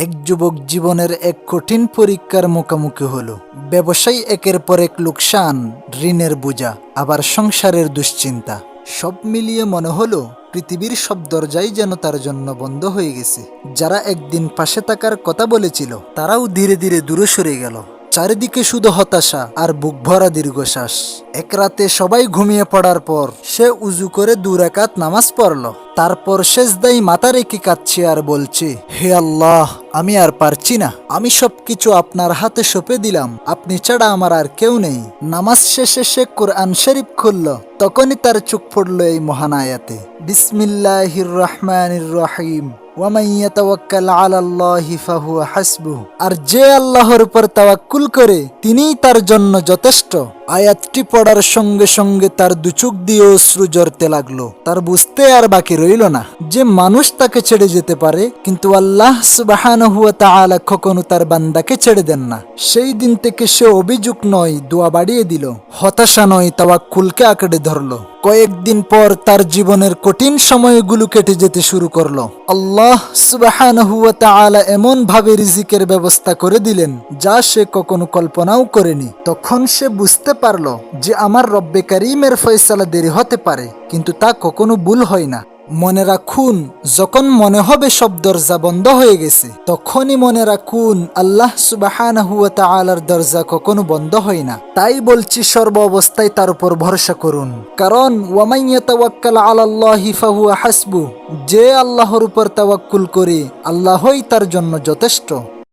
এক যুবক জীবনের এক কঠিন পরীক্ষার মুখোমুখি হলো। ব্যবসায়ী একের পর এক লোকসান, ঋণের বোঝা, আবার সংসারের দুশ্চিন্তা। সব মিলিয়ে মনে হলো পৃথিবীর সব দরজাই যেন তার জন্য বন্ধ হয়ে গেছে। যারা একদিন পাশে থাকার কথা বলেছিল তারাও ধীরে ধীরে দূরে সরে গেল। চারিদিকে শুধু হতাশা আর বুক ভরা দীর্ঘশ্বাস। এক রাতে সবাই ঘুমিয়ে পড়ার পর সে উজু করে 2 রাকাত নামাজ পড়ল। তারপর সেজদায় মাথা রেখে কাঁদছে আর বলছে, হে আল্লাহ, আমি আর পারছি না। আমি সবকিছু আপনার হাতে সঁপে দিলাম। আপনি ছাড়া আমার আর কেউ নেই। নামাজ শেষে সে কোরআন শরীফ খুলল। তখনই তার চোখ পড়ল এই মহান আয়াতে, বিসমিল্লাহির রহমানির রহিম, ওয়ামান ইয়াতাওয়াক্কাল আলাল্লাহি ফাহুয়া হাসবুহ। আর যে আল্লাহর উপর তাওয়াক্কুল করে তিনিই তার জন্য যথেষ্ট। আয়াতটি পড়ার সঙ্গে সঙ্গে তার দুচোখ দিয়ে অশ্রু ঝরতে লাগলো। তার বুঝতে আর বাকি রইল না যে মানুষ তাকে ছেড়ে যেতে পারে, কিন্তু আল্লাহ সুবহানাহু ওয়া তাআলা কখনো তার বান্দাকে ছেড়ে দেন না। সেই দিন থেকে সে অভিযোগ নয়, দোয়া বাড়িয়ে দিল। হতাশা নয়, তাওয়াক্কুলকে আঁকড়ে ধরলো। কয়েকদিন পর তার জীবনের কঠিন সময়গুলো কেটে যেতে শুরু করলো। আল্লাহ সুবহানাহু ওয়া তাআলা এমন ভাবে রিজিকের ব্যবস্থা করে দিলেন যা সে কখনো কল্পনাও করেনি। তখন সে বুঝতে পারলো যে আমার রব্বে কারীমের ফয়সালা দেরি হতে পারে, কিন্তু তা কখনো ভুল হয় না। মনে রাখুন, যখন মনে হবে সব দরজা বন্ধ হয়ে গেছে, তখনই মনে রাখুন আল্লাহ সুবহানাহু ওয়া তাআলার দরজা কখনো বন্ধ হয় না। তাই বলছি, সর্ব অবস্থায় তার উপর ভরসা করুন, কারণ ওয়ামান ইয়াতাওয়াক্কাল আলাল্লাহি ফাহুয়া হাসবুহ। যে আল্লাহর উপর তাওয়াক্কুল করে, আল্লাহই তার জন্য যথেষ্ট।